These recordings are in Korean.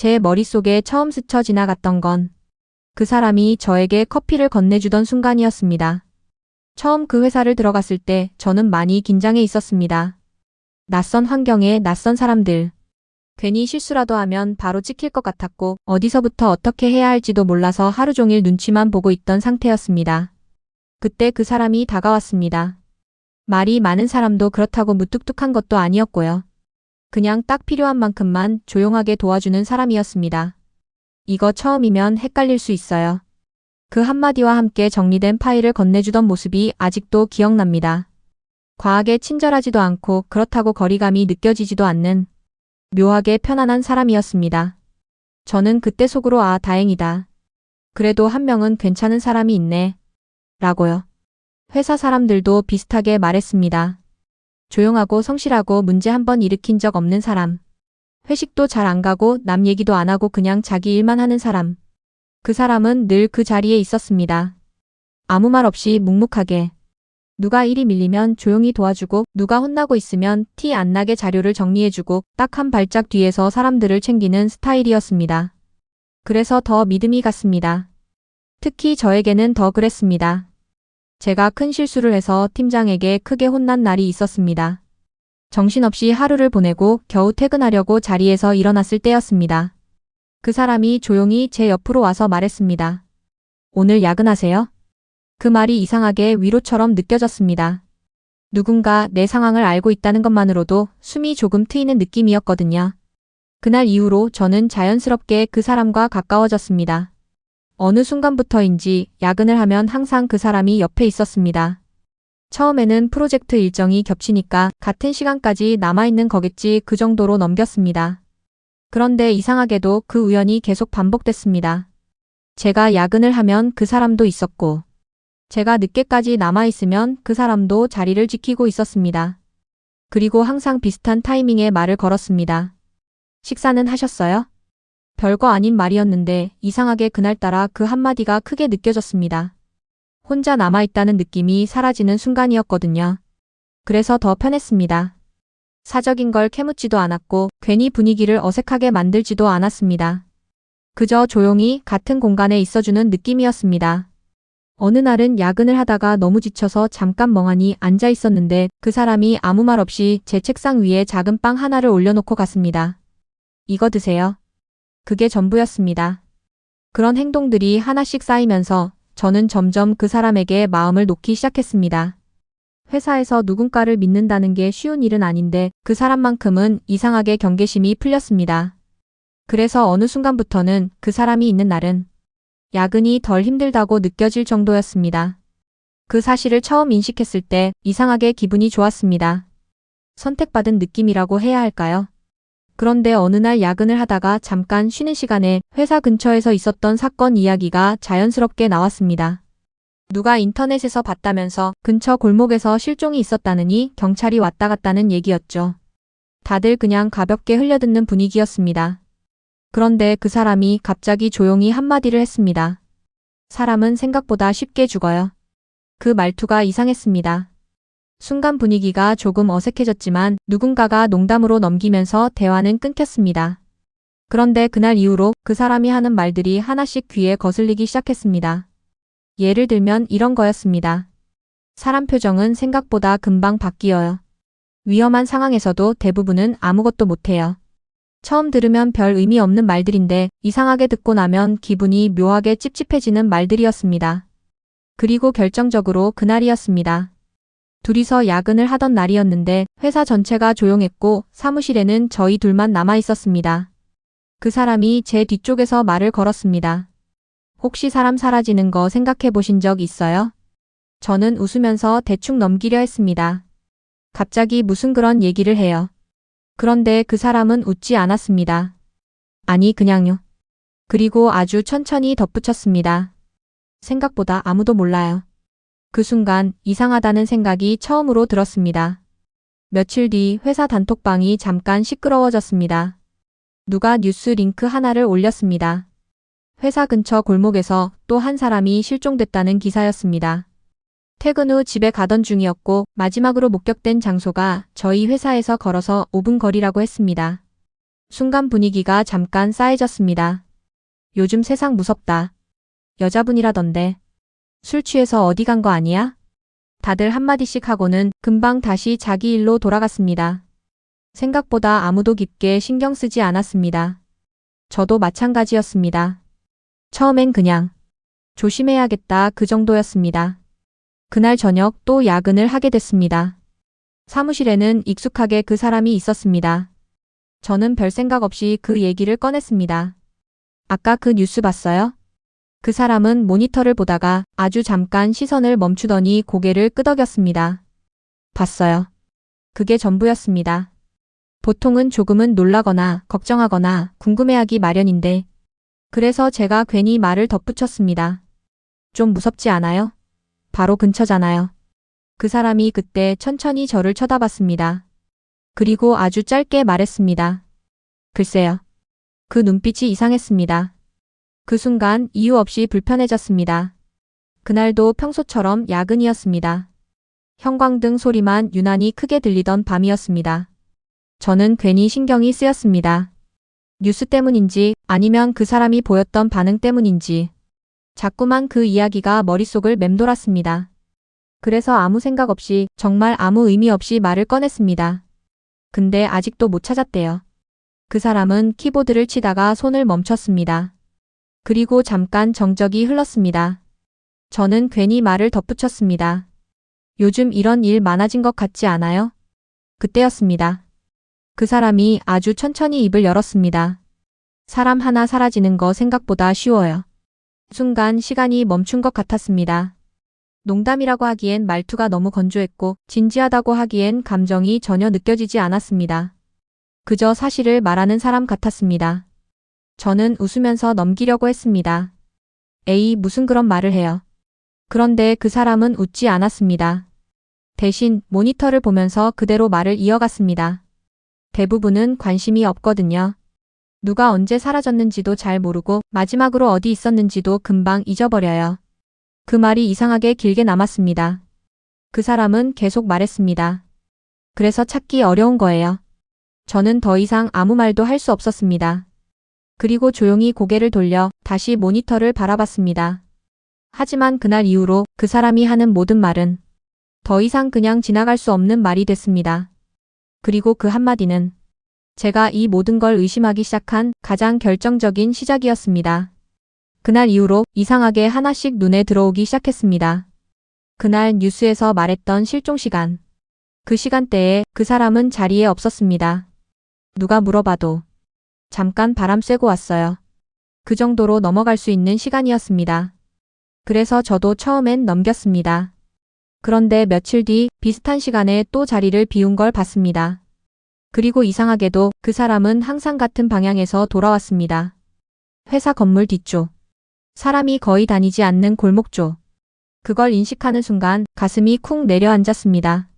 제 머릿속에 처음 스쳐 지나갔던 건 그 사람이 저에게 커피를 건네주던 순간이었습니다. 처음 그 회사를 들어갔을 때 저는 많이 긴장해 있었습니다. 낯선 환경에 낯선 사람들. 괜히 실수라도 하면 바로 찍힐 것 같았고 어디서부터 어떻게 해야 할지도 몰라서 하루 종일 눈치만 보고 있던 상태였습니다. 그때 그 사람이 다가왔습니다. 말이 많은 사람도 그렇다고 무뚝뚝한 것도 아니었고요. 그냥 딱 필요한 만큼만 조용하게 도와주는 사람이었습니다. 이거 처음이면 헷갈릴 수 있어요. 그 한마디와 함께 정리된 파일을 건네주던 모습이 아직도 기억납니다. 과하게 친절하지도 않고 그렇다고 거리감이 느껴지지도 않는 묘하게 편안한 사람이었습니다. 저는 그때 속으로 아, 다행이다. 그래도 한 명은 괜찮은 사람이 있네. 라고요. 회사 사람들도 비슷하게 말했습니다. 조용하고 성실하고 문제 한 번 일으킨 적 없는 사람. 회식도 잘 안 가고 남 얘기도 안 하고 그냥 자기 일만 하는 사람. 그 사람은 늘 그 자리에 있었습니다. 아무 말 없이 묵묵하게. 누가 일이 밀리면 조용히 도와주고 누가 혼나고 있으면 티 안 나게 자료를 정리해주고 딱 한 발짝 뒤에서 사람들을 챙기는 스타일이었습니다. 그래서 더 믿음이 갔습니다. 특히 저에게는 더 그랬습니다. 제가 큰 실수를 해서 팀장에게 크게 혼난 날이 있었습니다. 정신없이 하루를 보내고 겨우 퇴근하려고 자리에서 일어났을 때였습니다. 그 사람이 조용히 제 옆으로 와서 말했습니다. 오늘 야근하세요? 그 말이 이상하게 위로처럼 느껴졌습니다. 누군가 내 상황을 알고 있다는 것만으로도 숨이 조금 트이는 느낌이었거든요. 그날 이후로 저는 자연스럽게 그 사람과 가까워졌습니다. 어느 순간부터인지 야근을 하면 항상 그 사람이 옆에 있었습니다. 처음에는 프로젝트 일정이 겹치니까 같은 시간까지 남아있는 거겠지 그 정도로 넘겼습니다. 그런데 이상하게도 그 우연이 계속 반복됐습니다. 제가 야근을 하면 그 사람도 있었고 제가 늦게까지 남아있으면 그 사람도 자리를 지키고 있었습니다. 그리고 항상 비슷한 타이밍에 말을 걸었습니다. 식사는 하셨어요? 별거 아닌 말이었는데 이상하게 그날따라 그 한마디가 크게 느껴졌습니다. 혼자 남아있다는 느낌이 사라지는 순간이었거든요. 그래서 더 편했습니다. 사적인 걸 캐묻지도 않았고 괜히 분위기를 어색하게 만들지도 않았습니다. 그저 조용히 같은 공간에 있어주는 느낌이었습니다. 어느 날은 야근을 하다가 너무 지쳐서 잠깐 멍하니 앉아 있었는데 그 사람이 아무 말 없이 제 책상 위에 작은 빵 하나를 올려놓고 갔습니다. 이거 드세요. 그게 전부였습니다. 그런 행동들이 하나씩 쌓이면서 저는 점점 그 사람에게 마음을 놓기 시작했습니다. 회사에서 누군가를 믿는다는 게 쉬운 일은 아닌데 그 사람만큼은 이상하게 경계심이 풀렸습니다. 그래서 어느 순간부터는 그 사람이 있는 날은 야근이 덜 힘들다고 느껴질 정도였습니다. 그 사실을 처음 인식했을 때 이상하게 기분이 좋았습니다. 선택받은 느낌이라고 해야 할까요? 그런데 어느 날 야근을 하다가 잠깐 쉬는 시간에 회사 근처에서 있었던 사건 이야기가 자연스럽게 나왔습니다. 누가 인터넷에서 봤다면서 근처 골목에서 실종이 있었다느니 경찰이 왔다 갔다는 얘기였죠. 다들 그냥 가볍게 흘려듣는 분위기였습니다. 그런데 그 사람이 갑자기 조용히 한마디를 했습니다. 사람은 생각보다 쉽게 죽어요. 그 말투가 이상했습니다. 순간 분위기가 조금 어색해졌지만 누군가가 농담으로 넘기면서 대화는 끊겼습니다. 그런데 그날 이후로 그 사람이 하는 말들이 하나씩 귀에 거슬리기 시작했습니다. 예를 들면 이런 거였습니다. 사람 표정은 생각보다 금방 바뀌어요. 위험한 상황에서도 대부분은 아무것도 못해요. 처음 들으면 별 의미 없는 말들인데 이상하게 듣고 나면 기분이 묘하게 찝찝해지는 말들이었습니다. 그리고 결정적으로 그날이었습니다. 둘이서 야근을 하던 날이었는데 회사 전체가 조용했고 사무실에는 저희 둘만 남아 있었습니다. 그 사람이 제 뒤쪽에서 말을 걸었습니다. 혹시 사람 사라지는 거 생각해 보신 적 있어요? 저는 웃으면서 대충 넘기려 했습니다. 갑자기 무슨 그런 얘기를 해요. 그런데 그 사람은 웃지 않았습니다. 아니 그냥요. 그리고 아주 천천히 덧붙였습니다. 생각보다 아무도 몰라요. 그 순간 이상하다는 생각이 처음으로 들었습니다. 며칠 뒤 회사 단톡방이 잠깐 시끄러워졌습니다. 누가 뉴스 링크 하나를 올렸습니다. 회사 근처 골목에서 또 한 사람이 실종됐다는 기사였습니다. 퇴근 후 집에 가던 중이었고 마지막으로 목격된 장소가 저희 회사에서 걸어서 5분 거리라고 했습니다. 순간 분위기가 잠깐 싸해졌습니다. 요즘 세상 무섭다. 여자분이라던데. 술 취해서 어디 간 거 아니야? 다들 한마디씩 하고는 금방 다시 자기 일로 돌아갔습니다. 생각보다 아무도 깊게 신경 쓰지 않았습니다. 저도 마찬가지였습니다. 처음엔 그냥 조심해야겠다 그 정도였습니다. 그날 저녁 또 야근을 하게 됐습니다. 사무실에는 익숙하게 그 사람이 있었습니다. 저는 별 생각 없이 그 얘기를 꺼냈습니다. 아까 그 뉴스 봤어요? 그 사람은 모니터를 보다가 아주 잠깐 시선을 멈추더니 고개를 끄덕였습니다. 봤어요. 그게 전부였습니다. 보통은 조금은 놀라거나 걱정하거나 궁금해하기 마련인데 그래서 제가 괜히 말을 덧붙였습니다. 좀 무섭지 않아요? 바로 근처잖아요. 그 사람이 그때 천천히 저를 쳐다봤습니다. 그리고 아주 짧게 말했습니다. 글쎄요. 그 눈빛이 이상했습니다. 그 순간 이유 없이 불편해졌습니다. 그날도 평소처럼 야근이었습니다. 형광등 소리만 유난히 크게 들리던 밤이었습니다. 저는 괜히 신경이 쓰였습니다. 뉴스 때문인지 아니면 그 사람이 보였던 반응 때문인지 자꾸만 그 이야기가 머릿속을 맴돌았습니다. 그래서 아무 생각 없이 정말 아무 의미 없이 말을 꺼냈습니다. 근데 아직도 못 찾았대요. 그 사람은 키보드를 치다가 손을 멈췄습니다. 그리고 잠깐 정적이 흘렀습니다. 저는 괜히 말을 덧붙였습니다. 요즘 이런 일 많아진 것 같지 않아요? 그때였습니다. 그 사람이 아주 천천히 입을 열었습니다. 사람 하나 사라지는 거 생각보다 쉬워요. 순간 시간이 멈춘 것 같았습니다. 농담이라고 하기엔 말투가 너무 건조했고 진지하다고 하기엔 감정이 전혀 느껴지지 않았습니다. 그저 사실을 말하는 사람 같았습니다. 저는 웃으면서 넘기려고 했습니다. 에이, 무슨 그런 말을 해요. 그런데 그 사람은 웃지 않았습니다. 대신 모니터를 보면서 그대로 말을 이어갔습니다. 대부분은 관심이 없거든요. 누가 언제 사라졌는지도 잘 모르고 마지막으로 어디 있었는지도 금방 잊어버려요. 그 말이 이상하게 길게 남았습니다. 그 사람은 계속 말했습니다. 그래서 찾기 어려운 거예요. 저는 더 이상 아무 말도 할 수 없었습니다. 그리고 조용히 고개를 돌려 다시 모니터를 바라봤습니다. 하지만 그날 이후로 그 사람이 하는 모든 말은 더 이상 그냥 지나갈 수 없는 말이 됐습니다. 그리고 그 한마디는 제가 이 모든 걸 의심하기 시작한 가장 결정적인 시작이었습니다. 그날 이후로 이상하게 하나씩 눈에 들어오기 시작했습니다. 그날 뉴스에서 말했던 실종 시간. 그 시간대에 그 사람은 자리에 없었습니다. 누가 물어봐도 잠깐 바람 쐬고 왔어요. 그 정도로 넘어갈 수 있는 시간이었습니다. 그래서 저도 처음엔 넘겼습니다. 그런데 며칠 뒤 비슷한 시간에 또 자리를 비운 걸 봤습니다. 그리고 이상하게도 그 사람은 항상 같은 방향에서 돌아왔습니다. 회사 건물 뒤쪽. 사람이 거의 다니지 않는 골목 쪽. 그걸 인식하는 순간 가슴이 쿵 내려앉았습니다.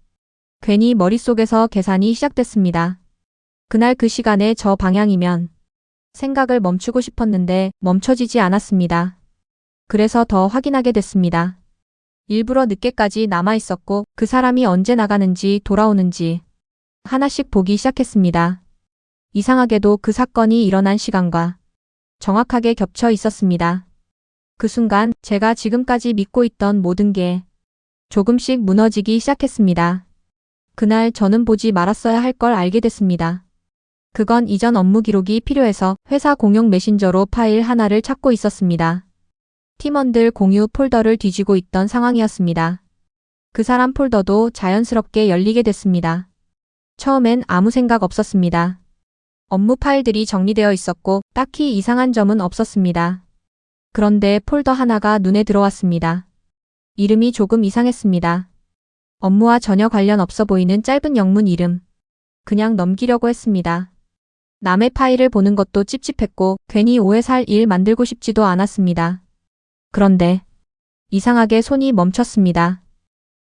괜히 머릿속에서 계산이 시작됐습니다. 그날 그 시간에 저 방향이면 생각을 멈추고 싶었는데 멈춰지지 않았습니다. 그래서 더 확인하게 됐습니다. 일부러 늦게까지 남아 있었고 그 사람이 언제 나가는지 돌아오는지 하나씩 보기 시작했습니다. 이상하게도 그 사건이 일어난 시간과 정확하게 겹쳐 있었습니다. 그 순간 제가 지금까지 믿고 있던 모든 게 조금씩 무너지기 시작했습니다. 그날 저는 보지 말았어야 할 걸 알게 됐습니다. 그건 이전 업무 기록이 필요해서 회사 공용 메신저로 파일 하나를 찾고 있었습니다. 팀원들 공유 폴더를 뒤지고 있던 상황이었습니다. 그 사람 폴더도 자연스럽게 열리게 됐습니다. 처음엔 아무 생각 없었습니다. 업무 파일들이 정리되어 있었고 딱히 이상한 점은 없었습니다. 그런데 폴더 하나가 눈에 들어왔습니다. 이름이 조금 이상했습니다. 업무와 전혀 관련 없어 보이는 짧은 영문 이름. 그냥 넘기려고 했습니다. 남의 파일을 보는 것도 찝찝했고 괜히 오해 살 일 만들고 싶지도 않았습니다. 그런데 이상하게 손이 멈췄습니다.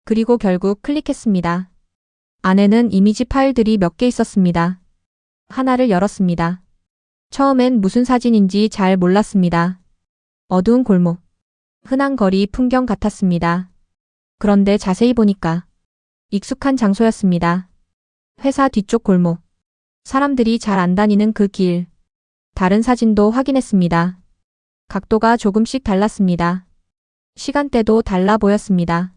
그리고 결국 클릭했습니다. 안에는 이미지 파일들이 몇 개 있었습니다. 하나를 열었습니다. 처음엔 무슨 사진인지 잘 몰랐습니다. 어두운 골목, 흔한 거리 풍경 같았습니다. 그런데 자세히 보니까 익숙한 장소였습니다. 회사 뒤쪽 골목. 사람들이 잘 안 다니는 그 길. 다른 사진도 확인했습니다. 각도가 조금씩 달랐습니다. 시간대도 달라 보였습니다.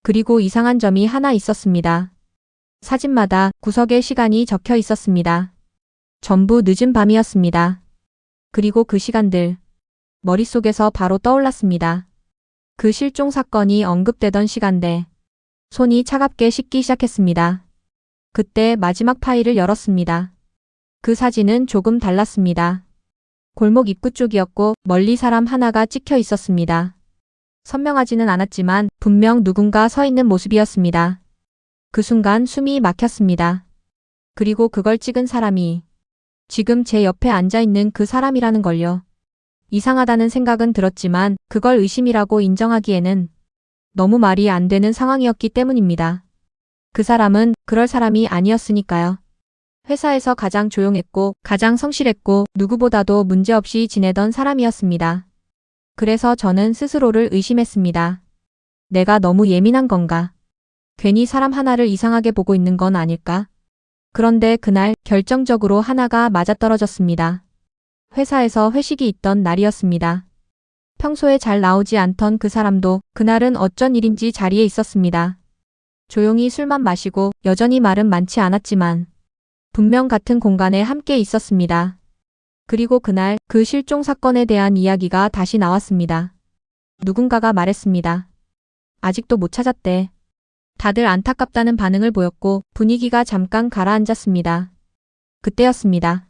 그리고 이상한 점이 하나 있었습니다. 사진마다 구석에 시간이 적혀 있었습니다. 전부 늦은 밤이었습니다. 그리고 그 시간들, 머릿속에서 바로 떠올랐습니다. 그 실종 사건이 언급되던 시간대. 손이 차갑게 식기 시작했습니다. 그때 마지막 파일을 열었습니다. 그 사진은 조금 달랐습니다. 골목 입구 쪽이었고 멀리 사람 하나가 찍혀 있었습니다. 선명하지는 않았지만 분명 누군가 서 있는 모습이었습니다. 그 순간 숨이 막혔습니다. 그리고 그걸 찍은 사람이 지금 제 옆에 앉아있는 그 사람이라는 걸요. 이상하다는 생각은 들었지만 그걸 의심이라고 인정하기에는 너무 말이 안 되는 상황이었기 때문입니다. 그 사람은 그럴 사람이 아니었으니까요. 회사에서 가장 조용했고 가장 성실했고 누구보다도 문제없이 지내던 사람이었습니다. 그래서 저는 스스로를 의심했습니다. 내가 너무 예민한 건가? 괜히 사람 하나를 이상하게 보고 있는 건 아닐까? 그런데 그날 결정적으로 하나가 맞아떨어졌습니다. 회사에서 회식이 있던 날이었습니다. 평소에 잘 나오지 않던 그 사람도 그날은 어쩐 일인지 자리에 있었습니다. 조용히 술만 마시고 여전히 말은 많지 않았지만 분명 같은 공간에 함께 있었습니다. 그리고 그날 그 실종 사건에 대한 이야기가 다시 나왔습니다. 누군가가 말했습니다. 아직도 못 찾았대. 다들 안타깝다는 반응을 보였고 분위기가 잠깐 가라앉았습니다. 그때였습니다.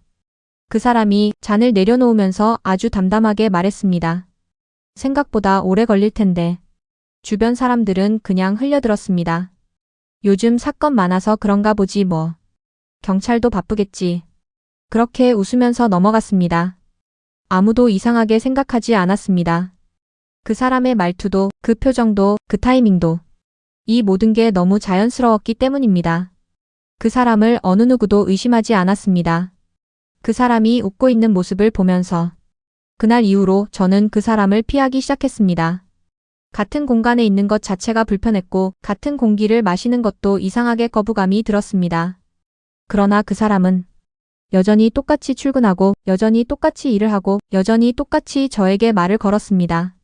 그 사람이 잔을 내려놓으면서 아주 담담하게 말했습니다. 생각보다 오래 걸릴 텐데. 주변 사람들은 그냥 흘려들었습니다. 요즘 사건 많아서 그런가 보지 뭐. 경찰도 바쁘겠지. 그렇게 웃으면서 넘어갔습니다. 아무도 이상하게 생각하지 않았습니다. 그 사람의 말투도, 그 표정도, 그 타이밍도. 이 모든 게 너무 자연스러웠기 때문입니다. 그 사람을 어느 누구도 의심하지 않았습니다. 그 사람이 웃고 있는 모습을 보면서 그날 이후로 저는 그 사람을 피하기 시작했습니다. 같은 공간에 있는 것 자체가 불편했고 같은 공기를 마시는 것도 이상하게 거부감이 들었습니다. 그러나 그 사람은 여전히 똑같이 출근하고 여전히 똑같이 일을 하고 여전히 똑같이 저에게 말을 걸었습니다.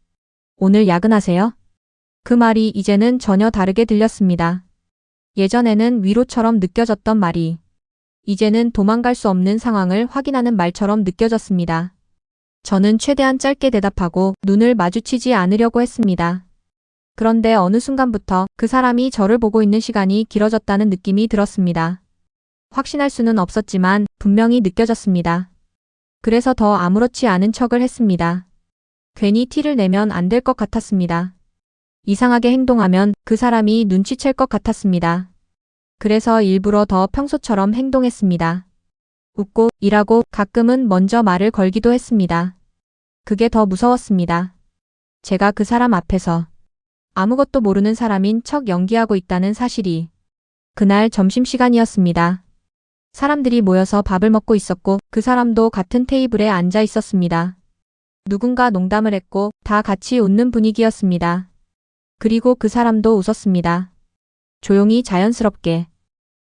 오늘 야근하세요? 그 말이 이제는 전혀 다르게 들렸습니다. 예전에는 위로처럼 느껴졌던 말이 이제는 도망갈 수 없는 상황을 확인하는 말처럼 느껴졌습니다. 저는 최대한 짧게 대답하고 눈을 마주치지 않으려고 했습니다. 그런데 어느 순간부터 그 사람이 저를 보고 있는 시간이 길어졌다는 느낌이 들었습니다. 확신할 수는 없었지만 분명히 느껴졌습니다. 그래서 더 아무렇지 않은 척을 했습니다. 괜히 티를 내면 안 될 것 같았습니다. 이상하게 행동하면 그 사람이 눈치챌 것 같았습니다. 그래서 일부러 더 평소처럼 행동했습니다. 웃고 일하고 가끔은 먼저 말을 걸기도 했습니다. 그게 더 무서웠습니다. 제가 그 사람 앞에서 아무것도 모르는 사람인 척 연기하고 있다는 사실이. 그날 점심시간이었습니다. 사람들이 모여서 밥을 먹고 있었고 그 사람도 같은 테이블에 앉아 있었습니다. 누군가 농담을 했고 다 같이 웃는 분위기였습니다. 그리고 그 사람도 웃었습니다. 조용히 자연스럽게.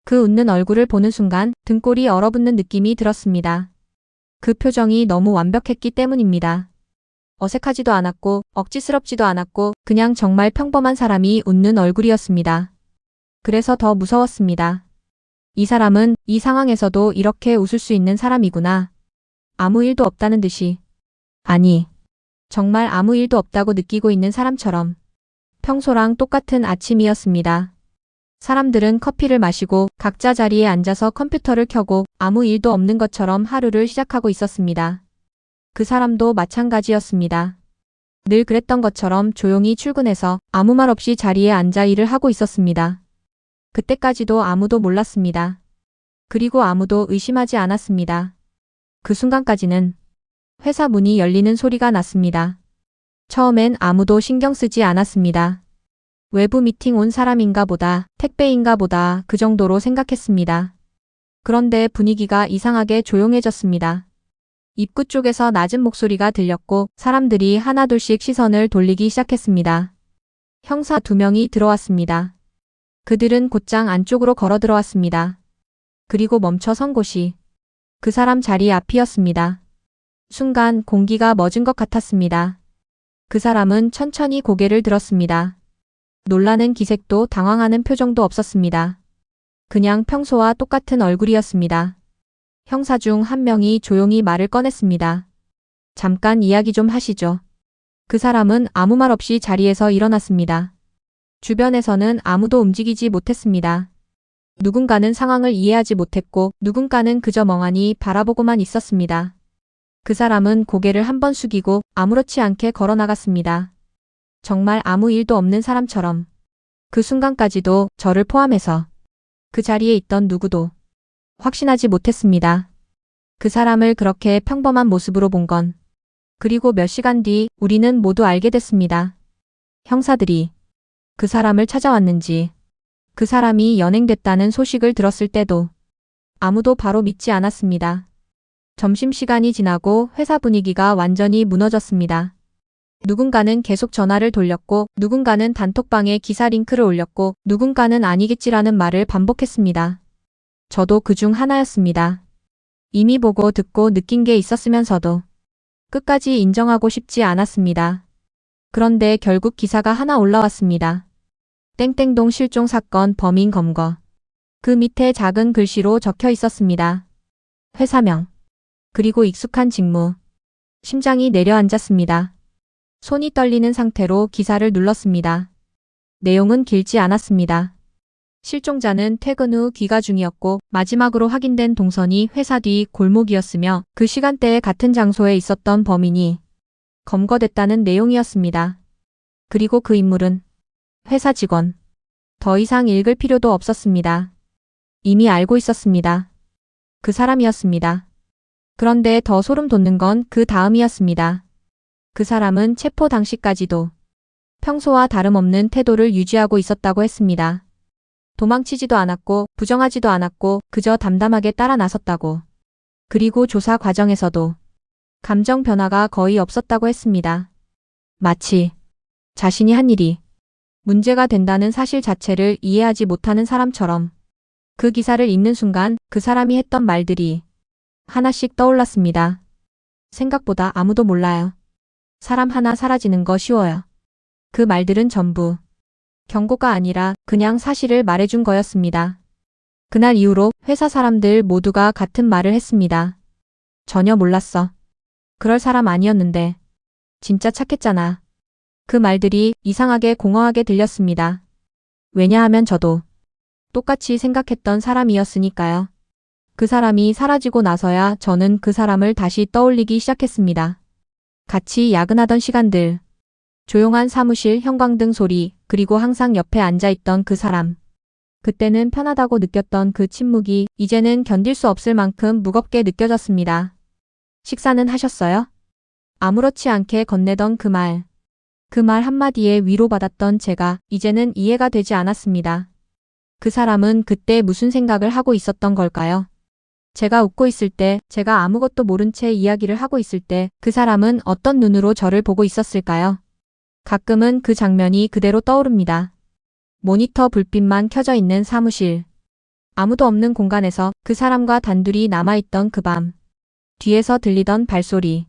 그 웃는 얼굴을 보는 순간 등골이 얼어붙는 느낌이 들었습니다. 그 표정이 너무 완벽했기 때문입니다. 어색하지도 않았고 억지스럽지도 않았고 그냥 정말 평범한 사람이 웃는 얼굴이었습니다. 그래서 더 무서웠습니다. 이 사람은 이 상황에서도 이렇게 웃을 수 있는 사람이구나. 아무 일도 없다는 듯이. 아니, 정말 아무 일도 없다고 느끼고 있는 사람처럼. 평소랑 똑같은 아침이었습니다. 사람들은 커피를 마시고 각자 자리에 앉아서 컴퓨터를 켜고 아무 일도 없는 것처럼 하루를 시작하고 있었습니다. 그 사람도 마찬가지였습니다. 늘 그랬던 것처럼 조용히 출근해서 아무 말 없이 자리에 앉아 일을 하고 있었습니다. 그때까지도 아무도 몰랐습니다. 그리고 아무도 의심하지 않았습니다. 그 순간까지는 회사 문이 열리는 소리가 났습니다. 처음엔 아무도 신경 쓰지 않았습니다. 외부 미팅 온 사람인가 보다, 택배인가 보다 그 정도로 생각했습니다. 그런데 분위기가 이상하게 조용해졌습니다. 입구 쪽에서 낮은 목소리가 들렸고 사람들이 하나둘씩 시선을 돌리기 시작했습니다. 형사 2명이 들어왔습니다. 그들은 곧장 안쪽으로 걸어 들어왔습니다. 그리고 멈춰 선 곳이 그 사람 자리 앞이었습니다. 순간 공기가 멎은 것 같았습니다. 그 사람은 천천히 고개를 들었습니다. 놀라는 기색도 당황하는 표정도 없었습니다. 그냥 평소와 똑같은 얼굴이었습니다. 형사 중 한 명이 조용히 말을 꺼냈습니다. 잠깐 이야기 좀 하시죠. 그 사람은 아무 말 없이 자리에서 일어났습니다. 주변에서는 아무도 움직이지 못했습니다. 누군가는 상황을 이해하지 못했고 누군가는 그저 멍하니 바라보고만 있었습니다. 그 사람은 고개를 한번 숙이고 아무렇지 않게 걸어 나갔습니다. 정말 아무 일도 없는 사람처럼. 그 순간까지도 저를 포함해서 그 자리에 있던 누구도 확신하지 못했습니다. 그 사람을 그렇게 평범한 모습으로 본 건. 그리고 몇 시간 뒤 우리는 모두 알게 됐습니다. 형사들이 그 사람을 찾아왔는지, 그 사람이 연행됐다는 소식을 들었을 때도 아무도 바로 믿지 않았습니다. 점심시간이 지나고 회사 분위기가 완전히 무너졌습니다. 누군가는 계속 전화를 돌렸고 누군가는 단톡방에 기사 링크를 올렸고 누군가는 아니겠지라는 말을 반복했습니다. 저도 그중 하나였습니다. 이미 보고 듣고 느낀 게 있었으면서도 끝까지 인정하고 싶지 않았습니다. 그런데 결국 기사가 하나 올라왔습니다. 땡땡동 실종 사건 범인 검거. 그 밑에 작은 글씨로 적혀 있었습니다. 회사명. 그리고 익숙한 직무. 심장이 내려앉았습니다. 손이 떨리는 상태로 기사를 눌렀습니다. 내용은 길지 않았습니다. 실종자는 퇴근 후 귀가 중이었고 마지막으로 확인된 동선이 회사 뒤 골목이었으며 그 시간대에 같은 장소에 있었던 범인이 검거됐다는 내용이었습니다. 그리고 그 인물은 회사 직원. 더 이상 읽을 필요도 없었습니다. 이미 알고 있었습니다. 그 사람이었습니다. 그런데 더 소름 돋는 건 그 다음이었습니다. 그 사람은 체포 당시까지도 평소와 다름없는 태도를 유지하고 있었다고 했습니다. 도망치지도 않았고 부정하지도 않았고 그저 담담하게 따라 나섰다고. 그리고 조사 과정에서도 감정 변화가 거의 없었다고 했습니다. 마치 자신이 한 일이 문제가 된다는 사실 자체를 이해하지 못하는 사람처럼. 그 기사를 읽는 순간 그 사람이 했던 말들이 하나씩 떠올랐습니다. 생각보다 아무도 몰라요. 사람 하나 사라지는 거 쉬워요. 그 말들은 전부 경고가 아니라 그냥 사실을 말해준 거였습니다. 그날 이후로 회사 사람들 모두가 같은 말을 했습니다. 전혀 몰랐어. 그럴 사람 아니었는데. 진짜 착했잖아. 그 말들이 이상하게 공허하게 들렸습니다. 왜냐하면 저도 똑같이 생각했던 사람이었으니까요. 그 사람이 사라지고 나서야 저는 그 사람을 다시 떠올리기 시작했습니다. 같이 야근하던 시간들. 조용한 사무실 형광등 소리, 그리고 항상 옆에 앉아있던 그 사람. 그때는 편하다고 느꼈던 그 침묵이 이제는 견딜 수 없을 만큼 무겁게 느껴졌습니다. 식사는 하셨어요? 아무렇지 않게 건네던 그 말. 그 말 한마디에 위로받았던 제가 이제는 이해가 되지 않았습니다. 그 사람은 그때 무슨 생각을 하고 있었던 걸까요? 제가 웃고 있을 때, 제가 아무것도 모른 채 이야기를 하고 있을 때 그 사람은 어떤 눈으로 저를 보고 있었을까요? 가끔은 그 장면이 그대로 떠오릅니다. 모니터 불빛만 켜져 있는 사무실. 아무도 없는 공간에서 그 사람과 단둘이 남아있던 그 밤. 뒤에서 들리던 발소리.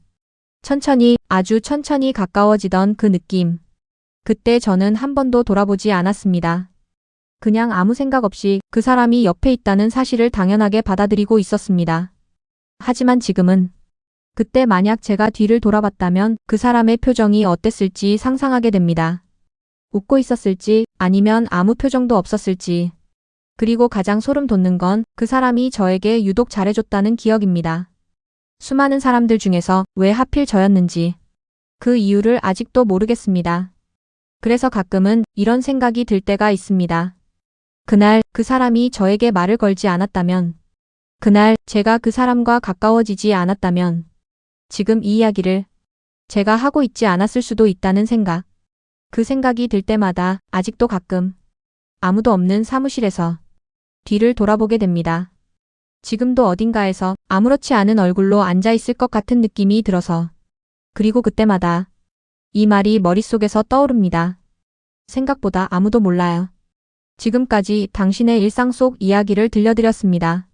천천히, 아주 천천히 가까워지던 그 느낌. 그때 저는 한 번도 돌아보지 않았습니다. 그냥 아무 생각 없이 그 사람이 옆에 있다는 사실을 당연하게 받아들이고 있었습니다. 하지만 지금은 그때 만약 제가 뒤를 돌아봤다면 그 사람의 표정이 어땠을지 상상하게 됩니다. 웃고 있었을지 아니면 아무 표정도 없었을지. 그리고 가장 소름 돋는 건 그 사람이 저에게 유독 잘해줬다는 기억입니다. 수많은 사람들 중에서 왜 하필 저였는지. 그 이유를 아직도 모르겠습니다. 그래서 가끔은 이런 생각이 들 때가 있습니다. 그날 그 사람이 저에게 말을 걸지 않았다면, 그날 제가 그 사람과 가까워지지 않았다면 지금 이 이야기를 제가 하고 있지 않았을 수도 있다는 생각. 그 생각이 들 때마다 아직도 가끔 아무도 없는 사무실에서 뒤를 돌아보게 됩니다. 지금도 어딘가에서 아무렇지 않은 얼굴로 앉아있을 것 같은 느낌이 들어서. 그리고 그때마다 이 말이 머릿속에서 떠오릅니다. 생각보다 아무도 몰라요. 지금까지 당신의 일상 속 이야기를 들려드렸습니다.